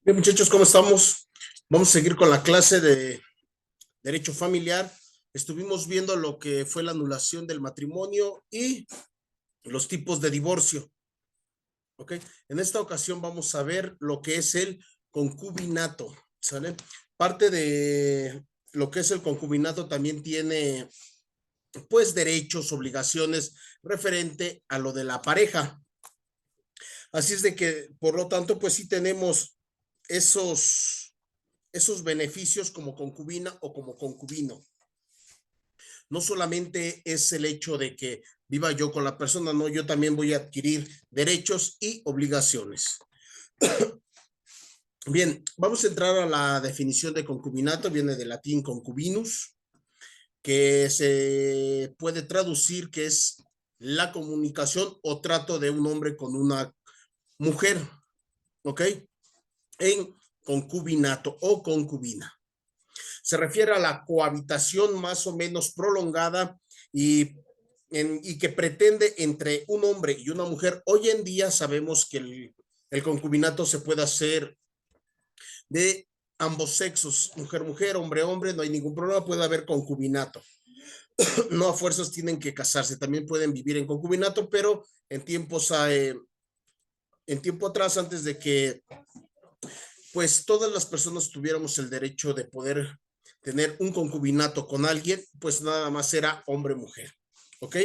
Bien, muchachos, ¿cómo estamos? Vamos a seguir con la clase de Derecho Familiar. Estuvimos viendo lo que fue la anulación del matrimonio y los tipos de divorcio. ¿Ok? En esta ocasión vamos a ver lo que es el concubinato. ¿Sale? Parte de lo que es el concubinato también tiene, pues, derechos, obligaciones referente a lo de la pareja. Así es de que, por lo tanto, pues sí tenemos esos beneficios como concubina o como concubino. No solamente es el hecho de que viva yo con la persona, no, yo también voy a adquirir derechos y obligaciones. Bien, vamos a entrar a la definición de concubinato, viene del latín concubinus, que se puede traducir que es la comunicación o trato de un hombre con una mujer, ¿ok? En concubinato o concubina. Se refiere a la cohabitación más o menos prolongada y que pretende entre un hombre y una mujer. Hoy en día sabemos que el concubinato se puede hacer de ambos sexos, mujer-mujer, hombre-hombre, no hay ningún problema, puede haber concubinato. No a fuerzas tienen que casarse, también pueden vivir en concubinato, pero en tiempo atrás, antes de que pues todas las personas tuviéramos el derecho de poder tener un concubinato con alguien, pues nada más era hombre-mujer, ¿ok?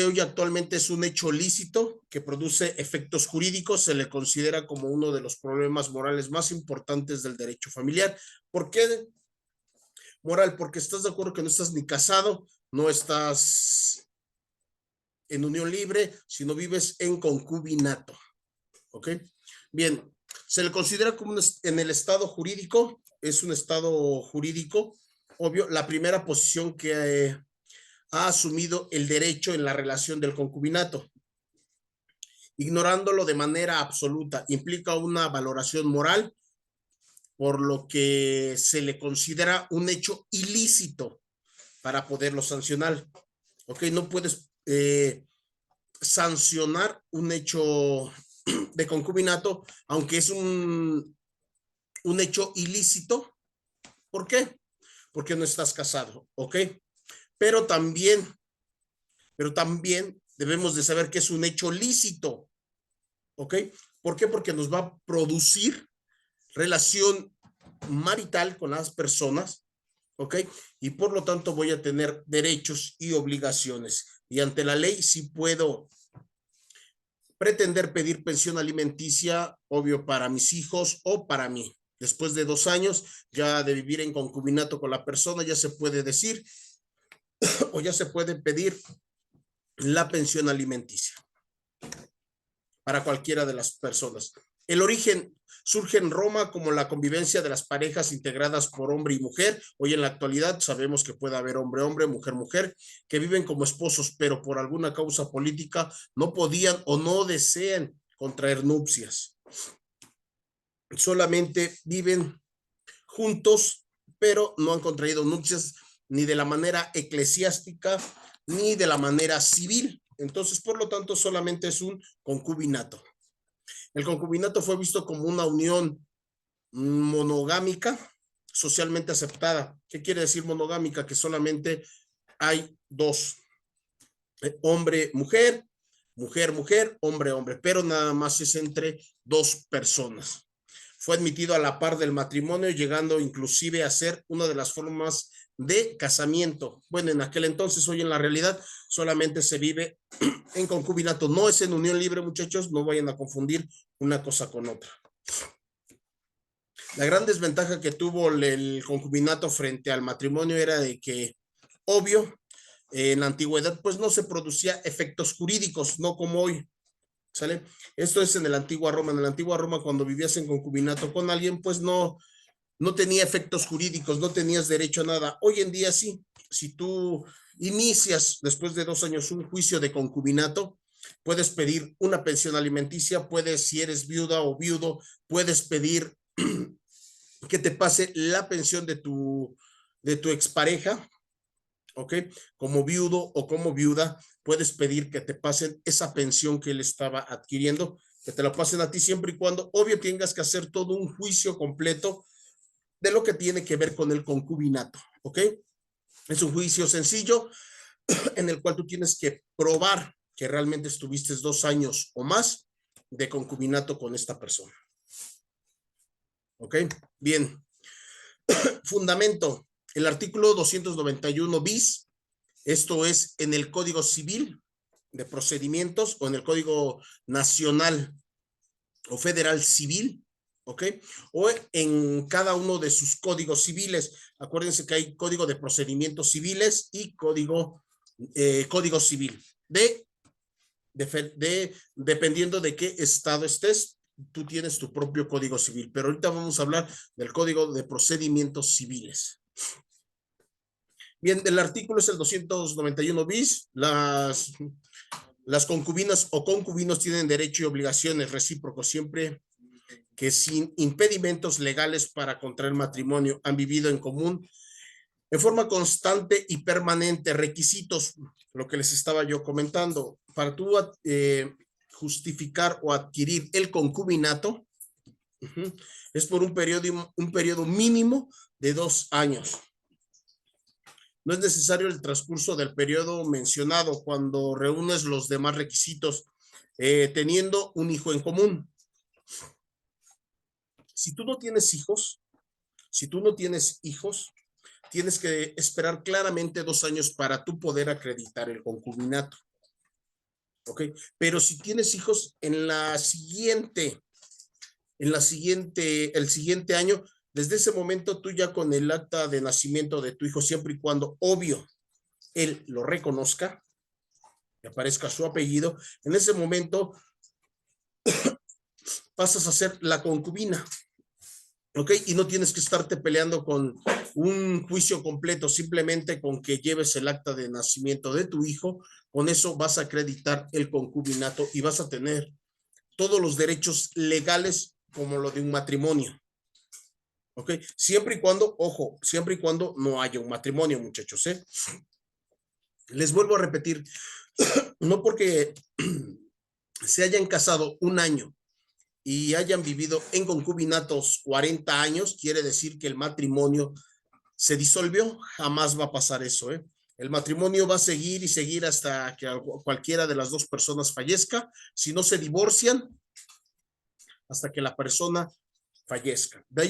Hoy actualmente es un hecho lícito que produce efectos jurídicos, se le considera como uno de los problemas morales más importantes del derecho familiar. ¿Por qué moral? Porque estás de acuerdo que no estás ni casado, no estás en unión libre, sino vives en concubinato, ¿ok? Bien, se le considera como en el estado jurídico, es un estado jurídico, obvio, la primera posición que ha asumido el derecho en la relación del concubinato, ignorándolo de manera absoluta, implica una valoración moral, por lo que se le considera un hecho ilícito para poderlo sancionar. ¿Ok? No puedes sancionar un hecho de concubinato, aunque es un hecho ilícito. ¿Por qué? Porque no estás casado, ¿ok? Pero también, pero también debemos de saber que es un hecho lícito, ¿ok? ¿Por qué? Porque nos va a producir relación marital con las personas, ¿ok? Y por lo tanto voy a tener derechos y obligaciones. Y ante la ley sí puedo pretender pedir pensión alimenticia, obvio, para mis hijos o para mí. Después de 2 años ya de vivir en concubinato con la persona, ya se puede decir o ya se puede pedir la pensión alimenticia para cualquiera de las personas. El origen surge en Roma como la convivencia de las parejas integradas por hombre y mujer. Hoy en la actualidad sabemos que puede haber hombre-hombre, mujer-mujer, que viven como esposos, pero por alguna causa política no podían o no desean contraer nupcias. Solamente viven juntos, pero no han contraído nupcias ni de la manera eclesiástica ni de la manera civil. Entonces, por lo tanto, solamente es un concubinato. El concubinato fue visto como una unión monogámica socialmente aceptada. ¿Qué quiere decir monogámica? Que solamente hay dos, hombre, mujer, mujer, mujer, hombre, hombre, pero nada más es entre dos personas. Fue admitido a la par del matrimonio, llegando inclusive a ser una de las formas de casamiento. Bueno, en aquel entonces, hoy en la realidad, solamente se vive en concubinato. No es en unión libre, muchachos, no vayan a confundir una cosa con otra. La gran desventaja que tuvo el concubinato frente al matrimonio era de que, obvio, en la antigüedad, pues no se producía efectos jurídicos, no como hoy, ¿sale? Esto es en la antigua Roma. En la antigua Roma, cuando vivías en concubinato con alguien, pues no tenía efectos jurídicos, no tenías derecho a nada. Hoy en día sí, si tú inicias después de 2 años un juicio de concubinato, puedes pedir una pensión alimenticia, puedes, si eres viuda o viudo, puedes pedir que te pase la pensión de tu expareja, ¿ok? Como viudo o como viuda, puedes pedir que te pasen esa pensión que él estaba adquiriendo. que te lo pasen a ti siempre y cuando, obvio, tengas que hacer todo un juicio completo de lo que tiene que ver con el concubinato, ¿ok? Es un juicio sencillo en el cual tú tienes que probar que realmente estuviste 2 años o más de concubinato con esta persona. ¿Ok? Bien. Fundamento. El artículo 291 bis, esto es en el Código Civil de Procedimientos o en el Código Nacional o Federal Civil, ¿ok? O en cada uno de sus códigos civiles. Acuérdense que hay Código de Procedimientos Civiles y Código Civil. Dependiendo de qué estado estés, tú tienes tu propio Código Civil. Pero ahorita vamos a hablar del Código de Procedimientos Civiles. Bien, el artículo es el 291 bis. Las concubinas o concubinos tienen derecho y obligaciones recíprocos siempre que sin impedimentos legales para contraer matrimonio han vivido en común en forma constante y permanente. Requisitos, lo que les estaba yo comentando, para tú justificar o adquirir el concubinato, es por un periodo mínimo de 2 años. No es necesario el transcurso del periodo mencionado cuando reúnes los demás requisitos, teniendo un hijo en común. Si tú no tienes hijos, tienes que esperar claramente 2 años para tú poder acreditar el concubinato. ¿Ok? Pero si tienes hijos el siguiente año, desde ese momento tú ya con el acta de nacimiento de tu hijo, siempre y cuando, obvio, él lo reconozca, que aparezca su apellido, en ese momento pasas a ser la concubina. ¿Ok? Y no tienes que estarte peleando con un juicio completo, simplemente con que lleves el acta de nacimiento de tu hijo, con eso vas a acreditar el concubinato y vas a tener todos los derechos legales como lo de un matrimonio. ¿Ok? Siempre y cuando, ojo, siempre y cuando no haya un matrimonio, muchachos, ¿eh? Les vuelvo a repetir, no porque se hayan casado 1 año y hayan vivido en concubinatos 40 años, quiere decir que el matrimonio se disolvió. Jamás va a pasar eso, ¿eh? El matrimonio va a seguir y seguir hasta que cualquiera de las 2 personas fallezca. Si no se divorcian, hasta que la persona fallezca. De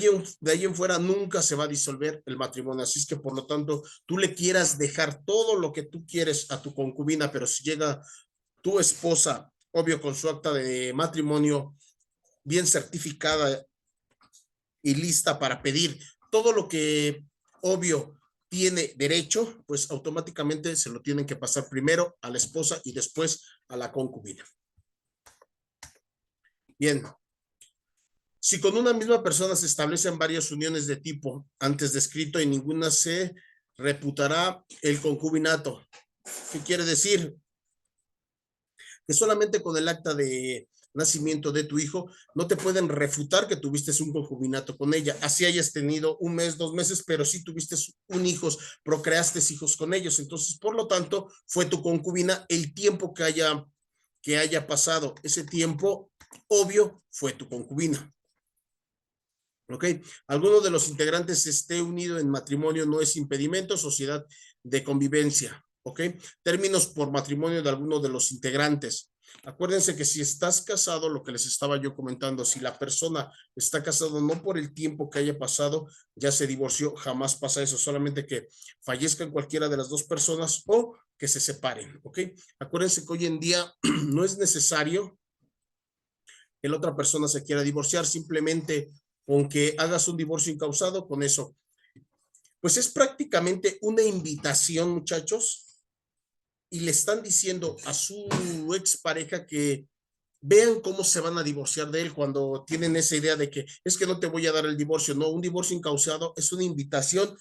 ahí en fuera nunca se va a disolver el matrimonio. Así es que, por lo tanto, tú le quieras dejar todo lo que tú quieres a tu concubina, pero si llega tu esposa, obvio, con su acta de matrimonio bien certificada y lista para pedir todo lo que, obvio, tiene derecho, pues automáticamente se lo tienen que pasar primero a la esposa y después a la concubina. Bien. Si con una misma persona se establecen varias uniones de tipo antes descrito y ninguna se reputará el concubinato. ¿Qué quiere decir? Que solamente con el acta de nacimiento de tu hijo no te pueden refutar que tuviste un concubinato con ella, así hayas tenido 1 mes, 2 meses, pero sí tuviste un hijo, procreaste hijos con ellos. Entonces, por lo tanto, fue tu concubina el tiempo que haya pasado. Ese tiempo, obvio, fue tu concubina. ¿Ok? Alguno de los integrantes esté unido en matrimonio no es impedimento, sociedad de convivencia. ¿Ok? Términos por matrimonio de alguno de los integrantes. Acuérdense que si estás casado, lo que les estaba yo comentando, si la persona está casado no por el tiempo que haya pasado, ya se divorció, jamás pasa eso, solamente que fallezcan cualquiera de las 2 personas o que se separen. ¿Ok? Acuérdense que hoy en día no es necesario que la otra persona se quiera divorciar, simplemente con que hagas un divorcio incausado, con eso. Pues es prácticamente una invitación, muchachos, y le están diciendo a su expareja que vean cómo se van a divorciar de él cuando tienen esa idea de que es que no te voy a dar el divorcio. No, un divorcio incausado es una invitación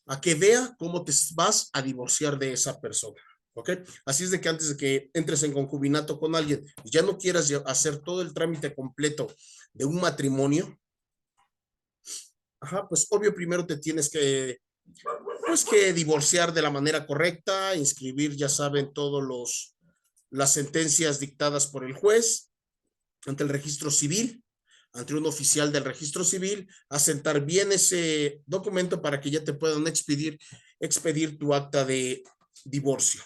a que vea cómo te vas a divorciar de esa persona. ¿Ok? Así es de que antes de que entres en concubinato con alguien y ya no quieras hacer todo el trámite completo de un matrimonio, pues obvio primero te tienes que divorciar de la manera correcta, inscribir, ya saben, las sentencias dictadas por el juez, ante el registro civil, ante un oficial del registro civil, asentar bien ese documento para que ya te puedan expedir tu acta de divorcio.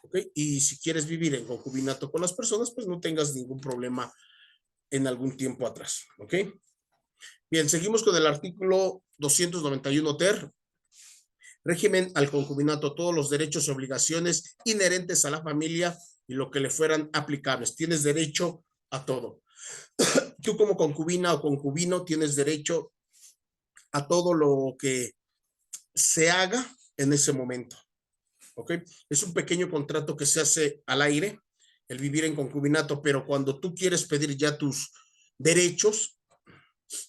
¿Okay? Y si quieres vivir en concubinato con las personas, pues no tengas ningún problema en algún tiempo atrás. ¿Ok? Bien, seguimos con el artículo 291 ter. Régimen al concubinato, todos los derechos y obligaciones inherentes a la familia y lo que le fueran aplicables. Tienes derecho a todo. Tú como concubina o concubino tienes derecho a todo lo que se haga en ese momento. ¿Ok? Es un pequeño contrato que se hace al aire, el vivir en concubinato, pero cuando tú quieres pedir ya tus derechos,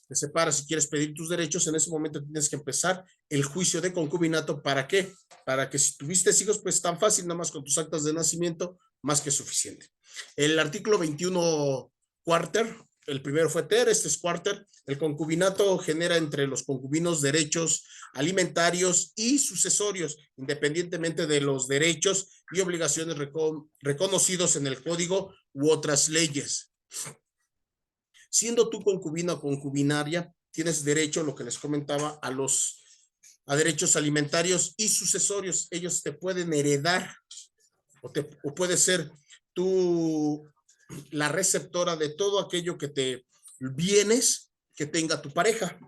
te separas si quieres pedir tus derechos, en ese momento tienes que empezar el juicio de concubinato. ¿Para qué? Para que si tuviste hijos, pues tan fácil, nada más con tus actas de nacimiento, más que suficiente. El artículo 21 cuarter, el primero fue ter, este es cuarter. El concubinato genera entre los concubinos derechos alimentarios y sucesorios, independientemente de los derechos y obligaciones reconocidos en el código u otras leyes. Siendo tú concubina o concubinaria, tienes derecho, lo que les comentaba, a derechos alimentarios y sucesorios. Ellos te pueden heredar o puede ser tú la receptora de todo aquello que te bienes que tenga tu pareja.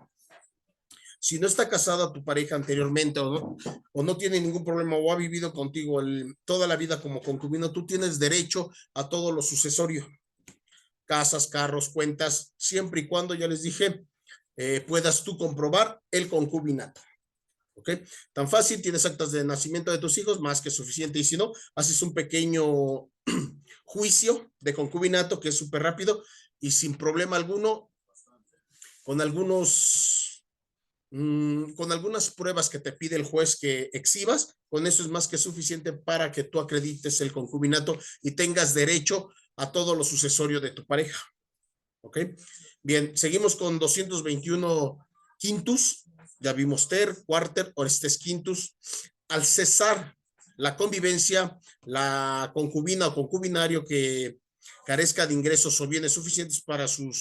Si no está casada tu pareja anteriormente o no tiene ningún problema o ha vivido contigo toda la vida como concubino, tú tienes derecho a todo lo sucesorio. Casas, carros, cuentas, siempre y cuando, ya les dije, puedas tú comprobar el concubinato. ¿Ok? Tan fácil, tienes actas de nacimiento de tus hijos, más que suficiente. Y si no, haces un pequeño juicio de concubinato que es súper rápido y sin problema alguno, con algunas pruebas que te pide el juez que exhibas, con eso es más que suficiente para que tú acredites el concubinato y tengas derecho a todo lo sucesorio de tu pareja. ¿Ok? Bien, seguimos con 221 quintus, ya vimos ter, cuarter, orestes quintus. Al cesar la convivencia, la concubina o concubinario que carezca de ingresos o bienes suficientes para su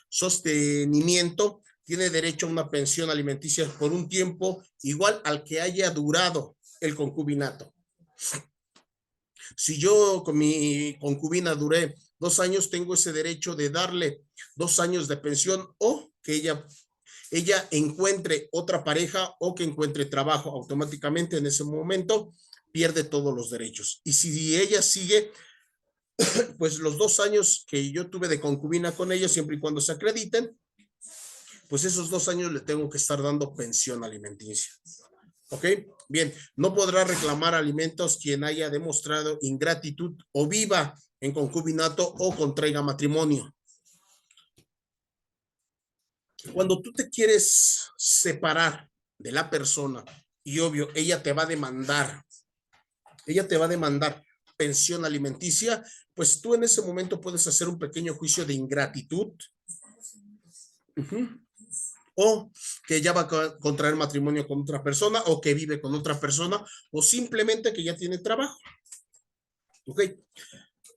sostenimiento, tiene derecho a una pensión alimenticia por un tiempo igual al que haya durado el concubinato. Si yo con mi concubina duré 2 años, tengo ese derecho de darle 2 años de pensión o que ella encuentre otra pareja o que encuentre trabajo. Automáticamente en ese momento pierde todos los derechos. Y si ella sigue, pues los 2 años que yo tuve de concubina con ella, siempre y cuando se acrediten, pues esos 2 años le tengo que estar dando pensión alimenticia. ¿Ok? Bien, no podrá reclamar alimentos quien haya demostrado ingratitud o viva en concubinato o contraiga matrimonio. Cuando tú te quieres separar de la persona y obvio, ella te va a demandar pensión alimenticia, pues tú en ese momento puedes hacer un pequeño juicio de ingratitud. O que ya va a contraer matrimonio con otra persona o que vive con otra persona o simplemente que ya tiene trabajo. ¿Ok?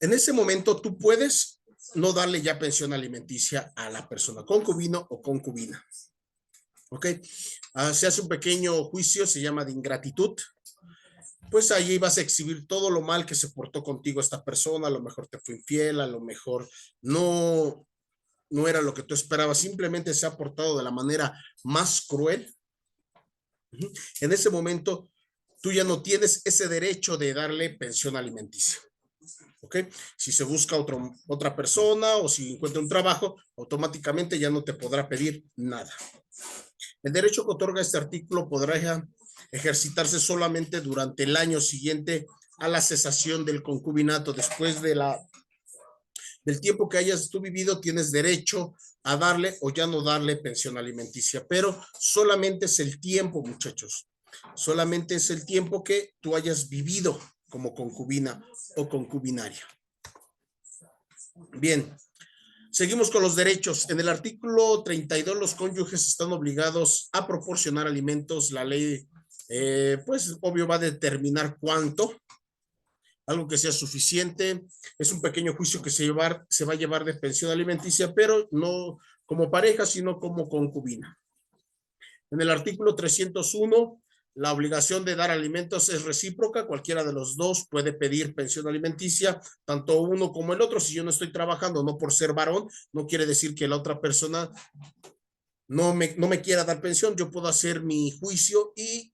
En ese momento tú puedes no darle ya pensión alimenticia a la persona, concubino o concubina. ¿Ok? Se hace un pequeño juicio, se llama de ingratitud. Pues allí vas a exhibir todo lo mal que se portó contigo esta persona, a lo mejor te fue infiel, a lo mejor no era lo que tú esperabas, simplemente se ha portado de la manera más cruel. En ese momento, tú ya no tienes ese derecho de darle pensión alimenticia. ¿Ok? Si se busca otra persona o si encuentra un trabajo, automáticamente ya no te podrá pedir nada. El derecho que otorga este artículo podrá ejercitarse solamente durante el año siguiente a la cesación del concubinato. Después del tiempo que hayas tú vivido, tienes derecho a darle o ya no darle pensión alimenticia, pero solamente es el tiempo, muchachos. Solamente es el tiempo que tú hayas vivido como concubina o concubinaria. Bien, seguimos con los derechos. En el artículo 32, los cónyuges están obligados a proporcionar alimentos. La ley, pues, obvio, va a determinar cuánto. algo que sea suficiente. Es un pequeño juicio que se va a llevar de pensión alimenticia, pero no como pareja, sino como concubina. En el artículo 301, la obligación de dar alimentos es recíproca. Cualquiera de los dos puede pedir pensión alimenticia, tanto uno como el otro. Si yo no estoy trabajando, no por ser varón, no quiere decir que la otra persona no me quiera dar pensión. Yo puedo hacer mi juicio y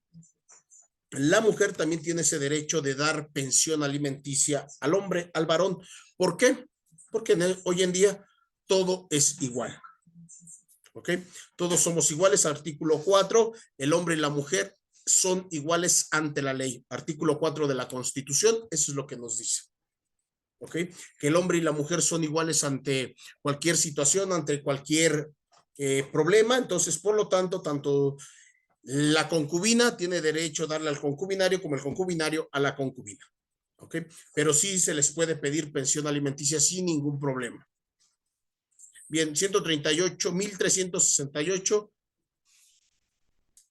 la mujer también tiene ese derecho de dar pensión alimenticia al hombre, al varón. ¿Por qué? Porque hoy en día todo es igual. ¿Ok? Todos somos iguales. Artículo 4, el hombre y la mujer son iguales ante la ley. Artículo 4 de la Constitución, eso es lo que nos dice. ¿Ok? Que el hombre y la mujer son iguales ante cualquier situación, ante cualquier problema. Entonces, por lo tanto, tanto la concubina tiene derecho a darle al concubinario como el concubinario a la concubina. ¿Ok? Pero sí se les puede pedir pensión alimenticia sin ningún problema. Bien, 138.368.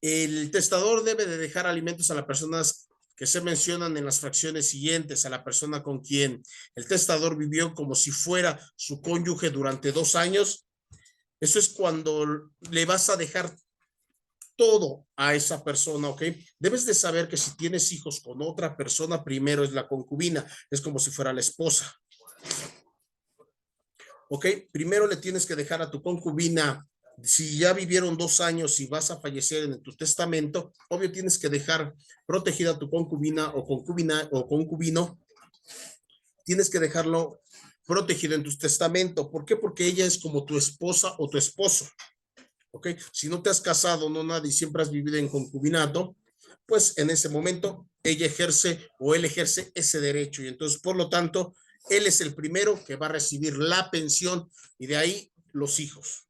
El testador debe de dejar alimentos a las personas que se mencionan en las fracciones siguientes: a la persona con quien el testador vivió como si fuera su cónyuge durante 2 años. Eso es cuando le vas a dejar todo a esa persona, ¿ok? Debes de saber que si tienes hijos con otra persona, primero es la concubina, es como si fuera la esposa. ¿Ok? Primero le tienes que dejar a tu concubina. Si ya vivieron 2 años y vas a fallecer en tu testamento, obvio tienes que dejar protegida a tu concubina o concubino. Tienes que dejarlo protegido en tu testamento. ¿Por qué? Porque ella es como tu esposa o tu esposo. ¿Ok? Si no te has casado, no nada, y siempre has vivido en concubinato, pues en ese momento ella ejerce o él ejerce ese derecho. Y entonces, por lo tanto, él es el primero que va a recibir la pensión y de ahí los hijos.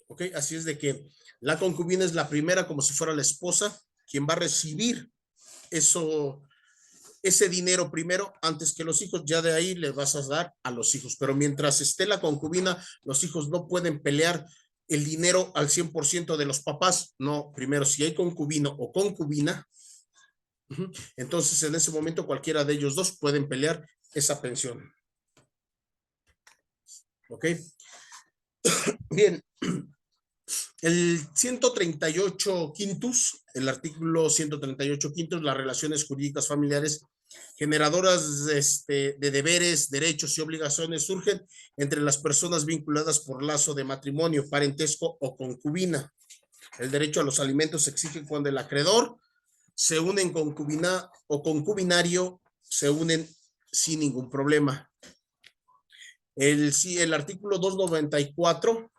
¿Ok? Así es de que la concubina es la primera, como si fuera la esposa, quien va a recibir ese dinero primero antes que los hijos. Ya de ahí le vas a dar a los hijos. Pero mientras esté la concubina, los hijos no pueden pelear el dinero al 100% de los papás. No, primero, si hay concubino o concubina, entonces en ese momento cualquiera de ellos dos pueden pelear esa pensión. ¿Ok? Bien. El 138 quintus, el artículo 138 quintus, las relaciones jurídicas familiares generadoras de deberes, derechos y obligaciones surgen entre las personas vinculadas por lazo de matrimonio, parentesco o concubina. El derecho a los alimentos se exige cuando el acreedor se une en concubina o concubinario, se unen sin ningún problema. El artículo 294,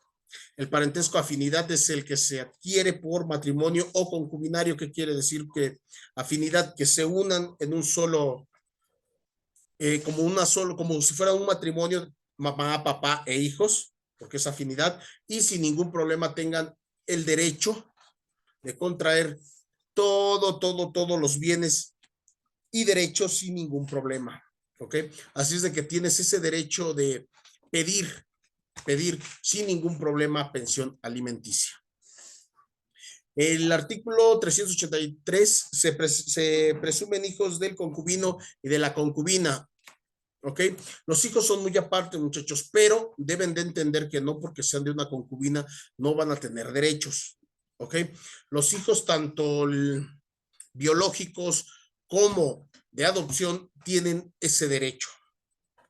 el parentesco afinidad es el que se adquiere por matrimonio o concubinario. ¿Qué quiere decir? Que afinidad, que se unan en un solo, como si fuera un matrimonio, mamá, papá e hijos, porque es afinidad, y sin ningún problema tengan el derecho de contraer todos los bienes y derechos sin ningún problema. ¿Ok? Así es de que tienes ese derecho de pedir sin ningún problema pensión alimenticia. El artículo 383 se presumen hijos del concubino y de la concubina. ¿Ok? Los hijos son muy aparte, muchachos, pero deben de entender que no porque sean de una concubina no van a tener derechos. ¿Ok? Los hijos, tanto biológicos como de adopción, tienen ese derecho.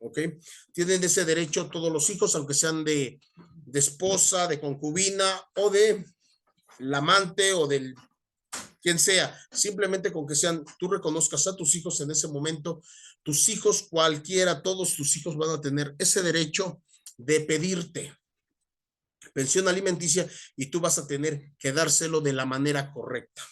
¿Ok? Tienen ese derecho todos los hijos, aunque sean de esposa, de concubina o de la amante o del quien sea. Simplemente con que sean, tú reconozcas a tus hijos en ese momento, tus hijos, cualquiera, todos tus hijos van a tener ese derecho de pedirte pensión alimenticia y tú vas a tener que dárselo de la manera correcta.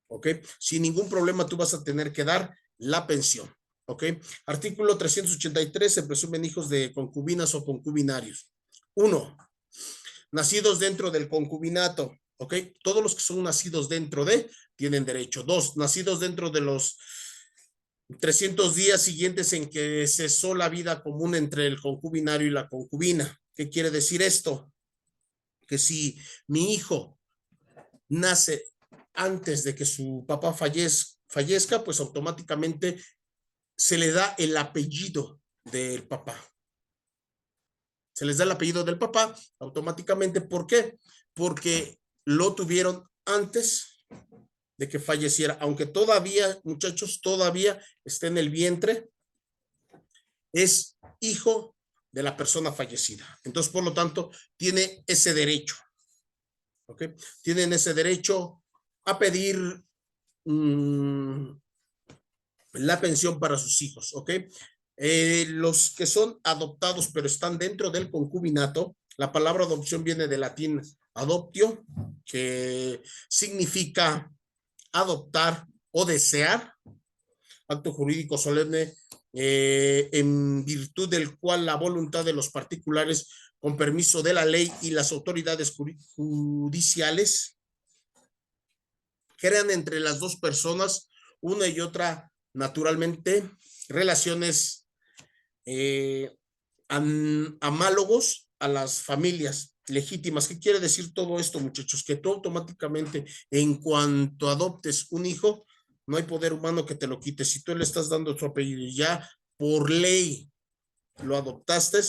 ¿Ok? Sin ningún problema tú vas a tener que dar la pensión. ¿Ok? Artículo 383, se presumen hijos de concubinas o concubinarios. 1. Nacidos dentro del concubinato. ¿Ok? Todos los que son nacidos dentro de tienen derecho. 2. Nacidos dentro de los 300 días siguientes en que cesó la vida común entre el concubinario y la concubina. ¿Qué quiere decir esto? Que si mi hijo nace antes de que su papá fallezca fallezca, pues automáticamente se le da el apellido del papá. Se les da el apellido del papá automáticamente. ¿Por qué? Porque lo tuvieron antes de que falleciera, aunque todavía, muchachos, todavía está en el vientre, es hijo de la persona fallecida. Entonces, por lo tanto, tiene ese derecho. ¿Ok? Tienen ese derecho a pedir la pensión para sus hijos. ¿Ok? Los que son adoptados pero están dentro del concubinato, la palabra adopción viene del latín adoptio, que significa adoptar o desear, acto jurídico solemne en virtud del cual la voluntad de los particulares, con permiso de la ley y las autoridades judiciales, crean entre las dos personas, una y otra, naturalmente, relaciones amálogos a las familias legítimas. ¿Qué quiere decir todo esto, muchachos? Que tú automáticamente, en cuanto adoptes un hijo, no hay poder humano que te lo quite. Si tú le estás dando tu apellido y ya por ley lo adoptaste,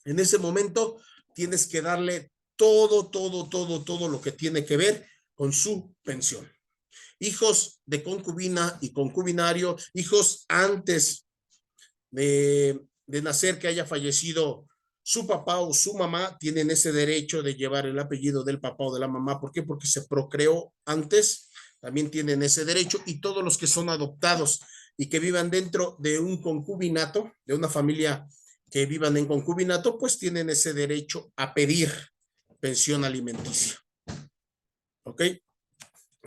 en ese momento tienes que darle todo lo que tiene que ver con su pensión. Hijos de concubina y concubinario, hijos antes de nacer que haya fallecido su papá o su mamá, tienen ese derecho de llevar el apellido del papá o de la mamá. ¿Por qué? Porque se procreó antes, también tienen ese derecho. Y todos los que son adoptados y que vivan dentro de un concubinato, de una familia que vivan en concubinato, pues tienen ese derecho a pedir pensión alimenticia. ¿Ok?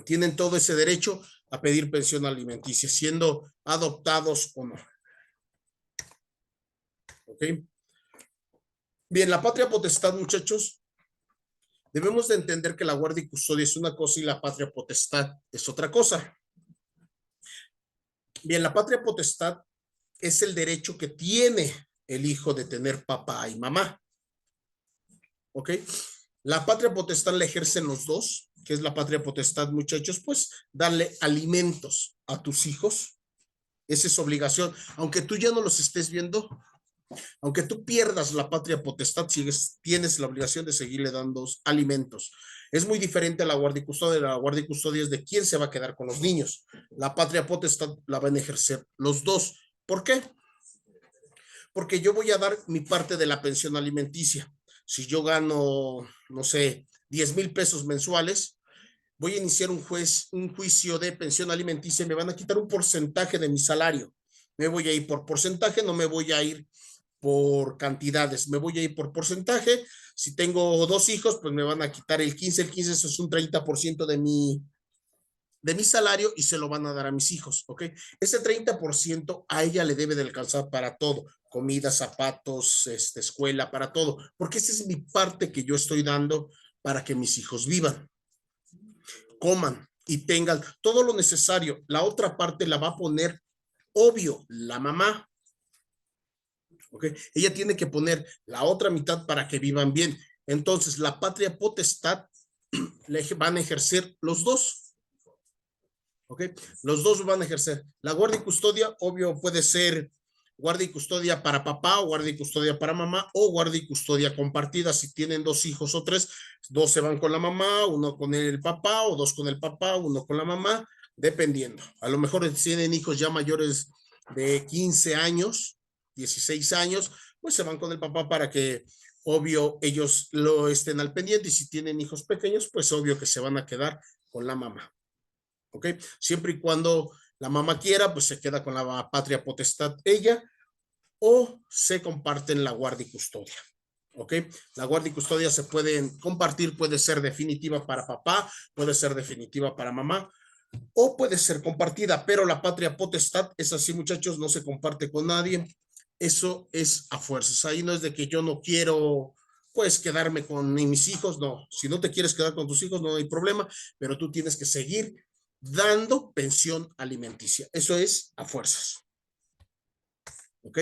Tienen todo ese derecho a pedir pensión alimenticia, siendo adoptados o no. ¿Ok? Bien, la patria potestad, muchachos, debemos de entender que la guardia y custodia es una cosa y la patria potestad es otra cosa. Bien, la patria potestad es el derecho que tiene el hijo de tener papá y mamá. ¿Ok? La patria potestad la ejercen los dos. ¿Qué es la patria potestad, muchachos? Pues darle alimentos a tus hijos. Esa es obligación. Aunque tú ya no los estés viendo, aunque tú pierdas la patria potestad, tienes la obligación de seguirle dando alimentos. Es muy diferente a la guardia y custodia. La guardia y custodia es de quién se va a quedar con los niños. La patria potestad la van a ejercer los dos. ¿Por qué? Porque yo voy a dar mi parte de la pensión alimenticia. Si yo gano, no sé, 10,000 pesos mensuales, voy a iniciar un juicio de pensión alimenticia y me van a quitar un porcentaje de mi salario. Me voy a ir por porcentaje, no me voy a ir por cantidades, me voy a ir por porcentaje. Si tengo 2 hijos, pues me van a quitar el 15, eso es un 30% de mi salario y se lo van a dar a mis hijos, ¿ok? Ese 30% a ella le debe de alcanzar para todo, comida, zapatos, escuela, para todo, porque esa es mi parte que yo estoy dando para que mis hijos vivan, coman y tengan todo lo necesario. La otra parte la va a poner, obvio, la mamá, ¿ok? Ella tiene que poner la otra mitad para que vivan bien. Entonces, la patria potestad le van a ejercer los dos. ¿Ok? Los dos van a ejercer. La guardia y custodia, obvio, puede ser guardia y custodia para papá o guardia y custodia para mamá o guardia y custodia compartida. Si tienen 2 hijos o 3, 2 se van con la mamá, 1 con el papá o 2 con el papá, 1 con la mamá, dependiendo. A lo mejor tienen hijos ya mayores de 15 años, 16 años, pues se van con el papá para que, obvio, ellos lo estén al pendiente. Y si tienen hijos pequeños, pues obvio que se van a quedar con la mamá. ¿Ok? Siempre y cuando la mamá quiera, pues se queda con la patria potestad ella o se comparten la guardia y custodia. ¿Ok? La guardia y custodia se pueden compartir, puede ser definitiva para papá, puede ser definitiva para mamá o puede ser compartida, pero la patria potestad es así, muchachos, no se comparte con nadie. Eso es a fuerzas. Ahí no es de que yo no quiero, pues, quedarme con mis hijos, no. Si no te quieres quedar con tus hijos, no hay problema, pero tú tienes que seguir dando pensión alimenticia. Eso es a fuerzas. ¿Ok?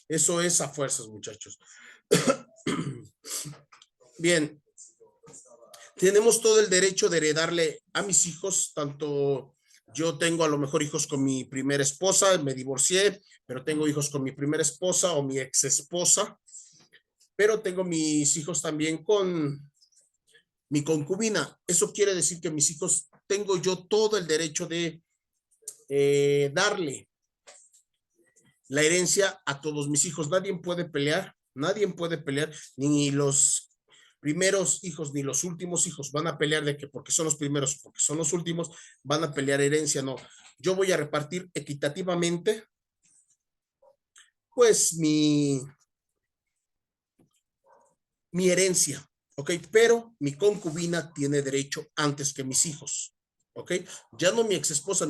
Eso es a fuerzas, muchachos. Bien, tenemos todo el derecho de heredarle a mis hijos tanto Yo tengo a lo mejor hijos con mi primera esposa, me divorcié, pero tengo hijos con mi primera esposa o mi ex esposa, pero tengo mis hijos también con mi concubina. Eso quiere decir que mis hijos, tengo yo todo el derecho de darle la herencia a todos mis hijos. Nadie puede pelear, ni los primeros hijos ni los últimos hijos van a pelear de que porque son los primeros, porque son los últimos, van a pelear herencia. No, yo voy a repartir equitativamente, pues mi herencia, ¿ok? Pero mi concubina tiene derecho antes que mis hijos, ¿ok? Ya no mi ex esposa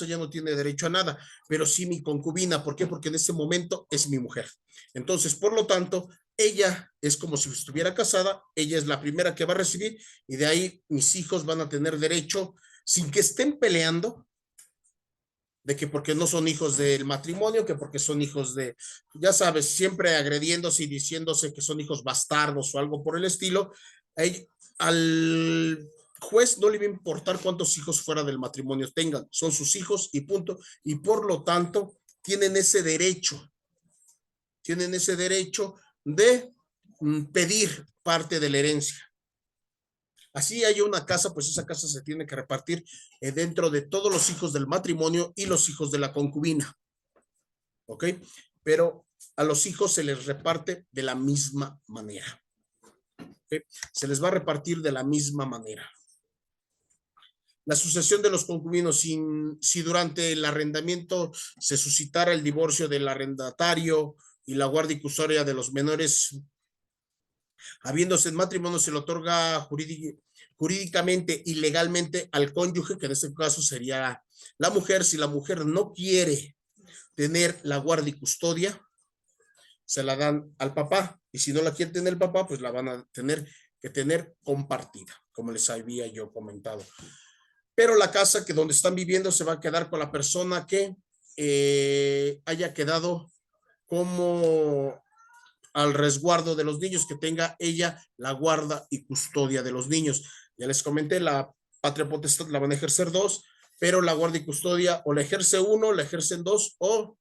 ya no tiene derecho a nada, pero sí mi concubina. ¿Por qué? Porque en este momento es mi mujer. Entonces, por lo tanto, ella es como si estuviera casada, ella es la primera que va a recibir y de ahí mis hijos van a tener derecho sin que estén peleando de que porque no son hijos del matrimonio, que porque son hijos de, ya sabes, siempre agrediéndose y diciéndose que son hijos bastardos o algo por el estilo. Al juez no le va a importar cuántos hijos fuera del matrimonio tengan, son sus hijos y punto. Y por lo tanto, tienen ese derecho de pedir parte de la herencia. Así hay una casa, pues esa casa se tiene que repartir dentro de todos los hijos del matrimonio y los hijos de la concubina. ¿Ok? Pero a los hijos se les reparte de la misma manera. ¿Ok? Se les va a repartir de la misma manera. La sucesión de los concubinos, si durante el arrendamiento se suscitara el divorcio del arrendatario y la guardia y custodia de los menores, habiéndose en matrimonio, se le otorga jurídicamente y legalmente al cónyuge, que en este caso sería la mujer. Si la mujer no quiere tener la guardia y custodia, se la dan al papá, y si no la quiere tener el papá, pues la van a tener que tener compartida, como les había yo comentado. Pero la casa que donde están viviendo se va a quedar con la persona que haya quedado como al resguardo de los niños, que tenga ella la guarda y custodia de los niños. Ya les comenté, la patria potestad la van a ejercer dos, pero la guarda y custodia o la ejerce uno, la ejercen dos, o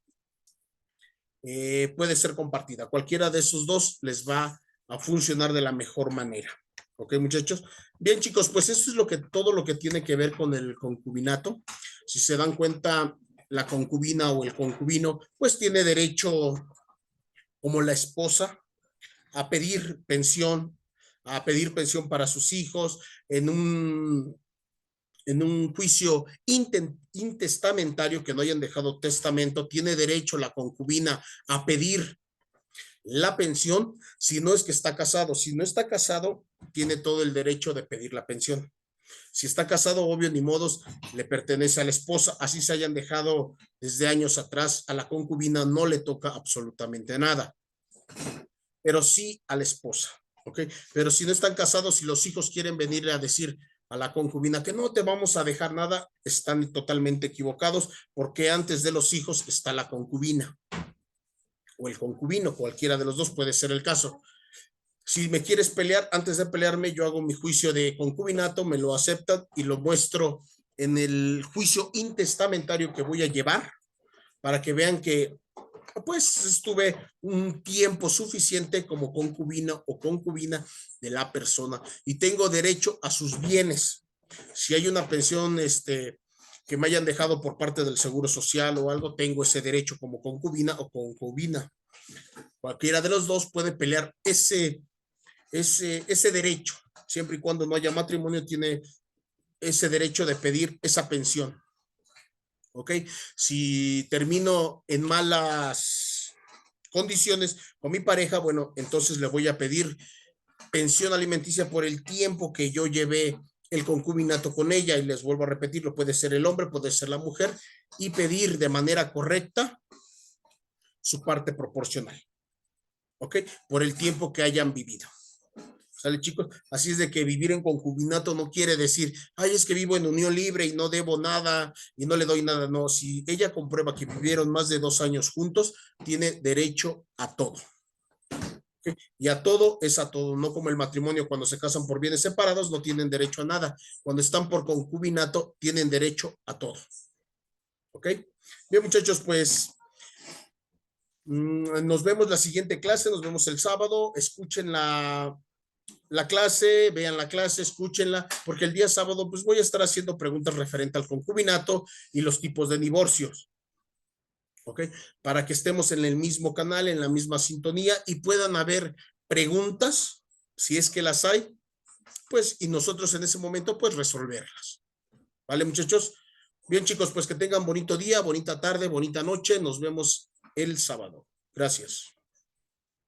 puede ser compartida. Cualquiera de esos dos les va a funcionar de la mejor manera. ¿Ok, muchachos? Bien, chicos, pues eso es todo lo que tiene que ver con el concubinato. Si se dan cuenta, la concubina o el concubino, pues tiene derecho, como la esposa, a pedir pensión, para sus hijos en un juicio intestamentario, que no hayan dejado testamento. Tiene derecho la concubina a pedir la pensión si no es que está casado. Si no está casado, tiene todo el derecho de pedir la pensión. Si está casado, obvio, ni modos, le pertenece a la esposa. Así se hayan dejado desde años atrás, a la concubina no le toca absolutamente nada, pero sí a la esposa, ¿ok? Pero si no están casados, si los hijos quieren venirle a decir a la concubina que no te vamos a dejar nada, están totalmente equivocados, porque antes de los hijos está la concubina o el concubino, cualquiera de los dos puede ser el caso. Si me quieres pelear, antes de pelearme, yo hago mi juicio de concubinato, me lo aceptan y lo muestro en el juicio intestamentario que voy a llevar, para que vean que pues estuve un tiempo suficiente como concubina o concubina de la persona y tengo derecho a sus bienes. Si hay una pensión que me hayan dejado por parte del Seguro Social o algo, tengo ese derecho como concubina o concubina. Cualquiera de los dos puede pelear ese derecho, siempre y cuando no haya matrimonio, tiene ese derecho de pedir esa pensión. ¿Ok? Si termino en malas condiciones con mi pareja, bueno, entonces le voy a pedir pensión alimenticia por el tiempo que yo llevé el concubinato con ella, y les vuelvo a repetirlo, puede ser el hombre, puede ser la mujer, y pedir de manera correcta su parte proporcional, ¿ok? Por el tiempo que hayan vivido. ¿Sale, chicos? Así es de que vivir en concubinato no quiere decir, ay, es que vivo en unión libre y no debo nada y no le doy nada. No, si ella comprueba que vivieron más de 2 años juntos, tiene derecho a todo. Y a todo es a todo, no como el matrimonio cuando se casan por bienes separados no tienen derecho a nada. Cuando están por concubinato tienen derecho a todo. ¿Ok? Bien, muchachos, pues nos vemos la siguiente clase, nos vemos el sábado. Escuchen la clase, vean la clase, escúchenla, porque el día sábado pues voy a estar haciendo preguntas referente al concubinato y los tipos de divorcios. ¿Ok? Para que estemos en el mismo canal, en la misma sintonía y puedan haber preguntas, si es que las hay, pues, y nosotros en ese momento, pues, resolverlas. ¿Vale, muchachos? Bien, chicos, pues que tengan bonito día, bonita tarde, bonita noche. Nos vemos el sábado. Gracias.